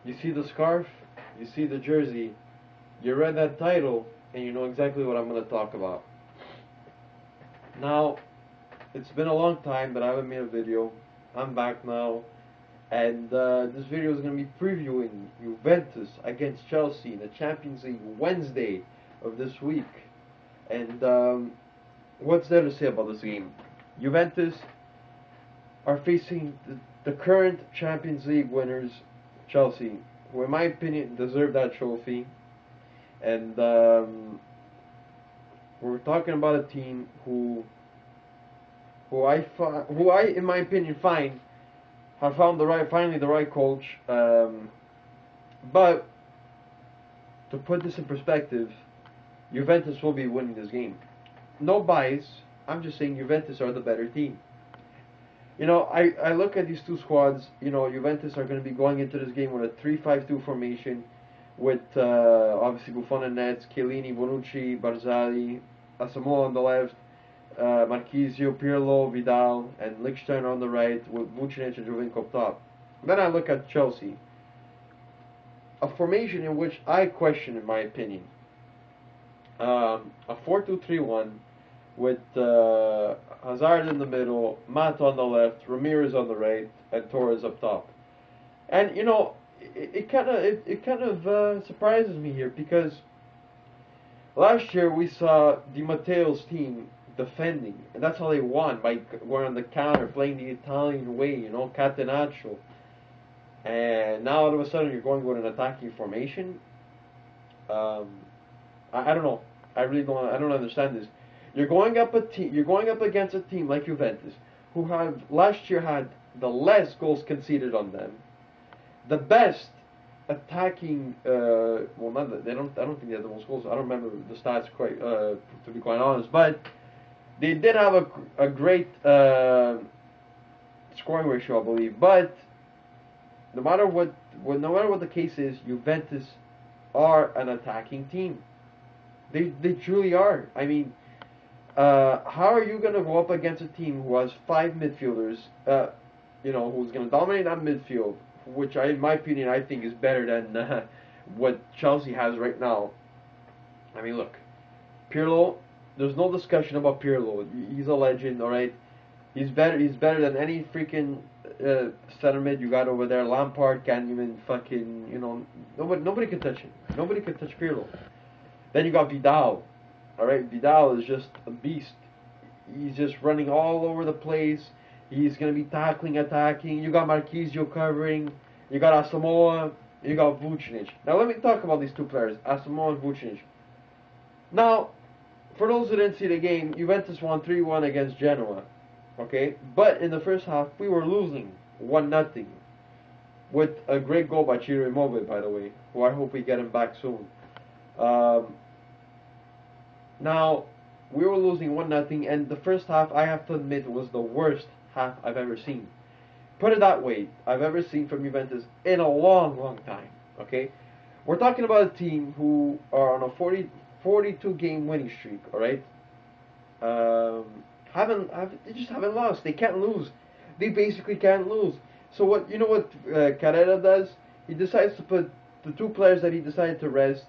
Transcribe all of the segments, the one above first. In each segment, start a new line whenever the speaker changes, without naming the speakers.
You see the scarf, you see the jersey, you read that title, and you know exactly what I'm going to talk about. Now, it's been a long time that I haven't made a video. I'm back now, and this video is going to be previewing Juventus against Chelsea in the Champions League Wednesday of this week. And what's there to say about this game? Juventus are facing the current Champions League winners, Chelsea, who in my opinion deserve that trophy. And we're talking about a team who I in my opinion have found finally the right coach. But to put this in perspective, Juventus will be winning this game. No bias. I'm just saying Juventus are the better team. You know, I look at these two squads. You know, Juventus are going to be going into this game with a 3-5-2 formation, with obviously Buffon and nets, Chiellini, Bonucci, Barzagli, Asamoah on the left, Marchisio, Pirlo, Vidal, and Lichtsteiner on the right, with Vucinic and Jovinko up top. Then I look at Chelsea, a formation in which I question, in my opinion, a 4-2-3-1 with Hazard in the middle, Mata on the left, Ramirez on the right, and Torres up top. And you know, it kind of surprises me here, because last year we saw Di Matteo's team defending, and that's how they won, by going on the counter, playing the Italian way, you know, catenaccio. And now all of a sudden you're going with an attacking formation. I don't know. I don't understand this. You're going up against a team like Juventus, who have last year had the less goals conceded on them, the best attacking. I don't think they had the most goals. I don't remember the stats quite, to be quite honest. But they did have a great scoring ratio, I believe. But no matter what the case is, Juventus are an attacking team. They truly are. I mean, how are you going to go up against a team who has 5 midfielders, you know, who's going to dominate that midfield, which in my opinion, I think is better than what Chelsea has right now. I mean, look, Pirlo, there's no discussion about Pirlo. He's a legend, all right? He's better than any freaking center mid you got over there. Lampard can't even fucking, you know, nobody can touch him. Nobody can touch Pirlo. Then you got Vidal. Alright, Vidal is just a beast. He's just running all over the place. He's going to be tackling, attacking. You got Marchisio covering. You got Asamoah. You got Vucinic. Now let me talk about these two players, Asamoah and Vucinic. Now, for those who didn't see the game, Juventus won 3-1 against Genoa. Okay? But in the first half, we were losing 1-0. With a great goal by Ciro Immobile, by the way, who I hope we get him back soon. Now, we were losing 1-0, and the first half, I have to admit, was the worst half I've ever seen. Put it that way, I've ever seen from Juventus in a long, long time. Okay? We're talking about a team who are on a 42 game winning streak, alright? They just haven't lost. They can't lose. They basically can't lose. So what Carrera does? He decides to put the two players that he decided to rest,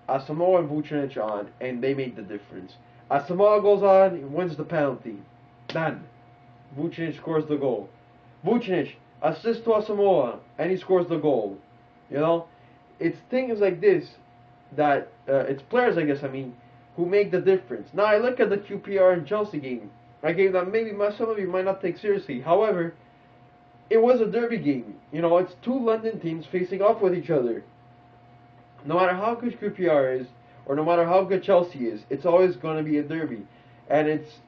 Asamoah and Vucinic, on, and they made the difference. Asamoah goes on, he wins the penalty. Done. Vucinic scores the goal. Vucinic assists to Asamoah, and he scores the goal. You know, it's things like this that it's players, I guess, who make the difference. Now I look at the QPR and Chelsea game, a game that maybe some of you might not take seriously. However, it was a derby game. You know, it's two London teams facing off with each other. No matter how good QPR is, or no matter how good Chelsea is, it's always going to be a derby. And it's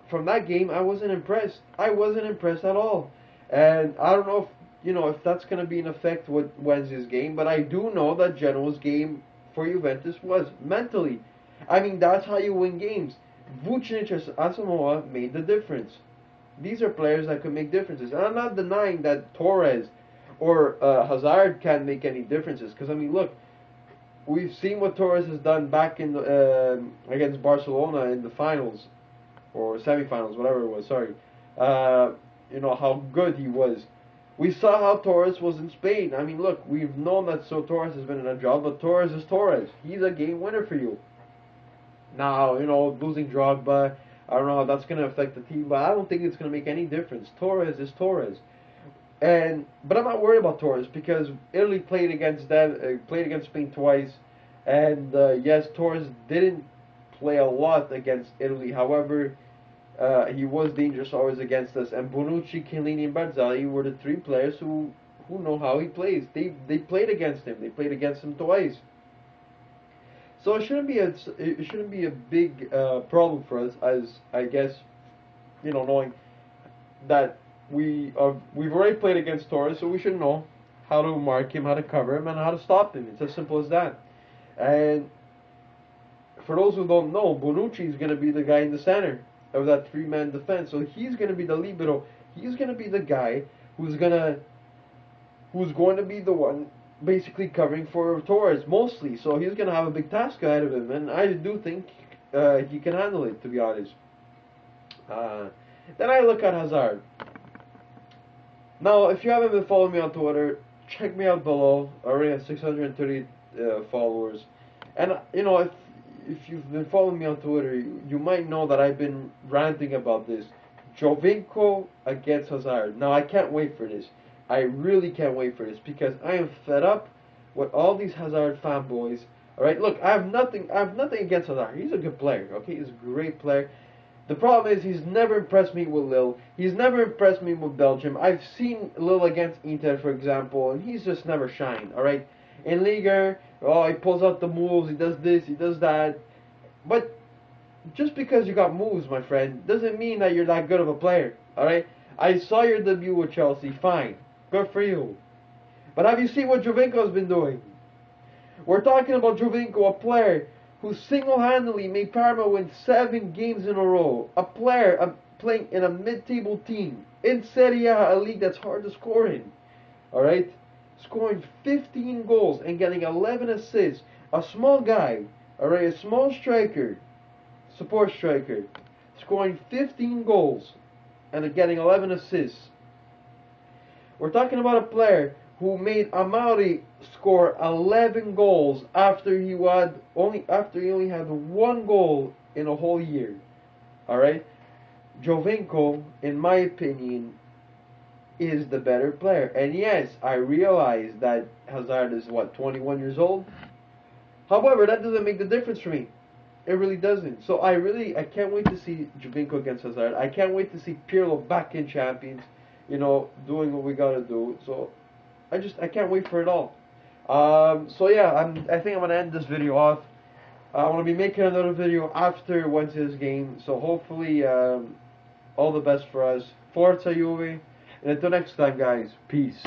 from that game, I wasn't impressed. I wasn't impressed at all. And I don't know if that's going to be in effect with Wednesday's game, but I do know that Genoa's game for Juventus was mentally. I mean, that's how you win games. Vucinic and Asamoah made the difference. These are players that could make differences. And I'm not denying that Torres or Hazard can't make any differences. Because, I mean, look, we've seen what Torres has done back in against Barcelona in the finals, or semi-finals, whatever it was, sorry. You know, how good he was. We saw how Torres was in Spain. I mean, look, we've known that Torres has been in a job, but Torres is Torres. He's a game winner for you. Now, losing Drogba, I don't know how that's going to affect the team, but I don't think it's going to make any difference. Torres is Torres. But I'm not worried about Torres because Italy played against them, played against Spain twice, and yes, Torres didn't play a lot against Italy. However, he was dangerous always against us. And Bonucci, Chiellini, and Barzagli were the three players who know how he plays. They played against him. They played against him twice. So it shouldn't be a big problem for us, as I guess, knowing that we've already played against Torres, so we should know how to mark him, how to cover him, and how to stop him. It's as simple as that. And for those who don't know, Bonucci is going to be the guy in the center of that three-man defense. So he's going to be the libero. He's going to be the guy who's going to be the one basically covering for Torres mostly. So he's going to have a big task ahead of him, and I do think he can handle it, to be honest. Then I look at Hazard. Now, if you haven't been following me on Twitter, check me out below. I already have 630 followers. And, if you've been following me on Twitter, you might know that I've been ranting about this. Jovinko against Hazard. Now, I can't wait for this. I really can't wait for this because I am fed up with all these Hazard fanboys. Alright, look, I have nothing against Hazard. He's a good player, okay? He's a great player. The problem is he's never impressed me with Lille. He's never impressed me with Belgium. I've seen Lille against Inter, for example, and he's just never shined, alright? In Liga, he pulls out the moves, he does this, he does that. But just because you got moves, my friend, doesn't mean that you're that good of a player, alright? I saw your debut with Chelsea, fine. Good for you. But have you seen what Jovinko's been doing? We're talking about Jovinko, a player who single-handedly made Parma win 7 games in a row. A player playing in a mid-table team in Serie A, a league that's hard to score in. Alright? Scoring 15 goals and getting 11 assists. A small guy, alright, a small striker, support striker, scoring 15 goals and getting 11 assists. We're talking about a player who made Amari score 11 goals after he only had 1 goal in a whole year. Alright? Jovinko, in my opinion, is the better player. And yes, I realize that Hazard is 21 years old. However, that doesn't make the difference for me. It really doesn't. So I can't wait to see Jovinko against Hazard. I can't wait to see Pirlo back in Champions, doing what we gotta do. So I can't wait for it all. So yeah, I think I'm gonna end this video off. I want to be making another video after Wednesday's game. So hopefully, all the best for us. Forza Juve. And until next time, guys. Peace.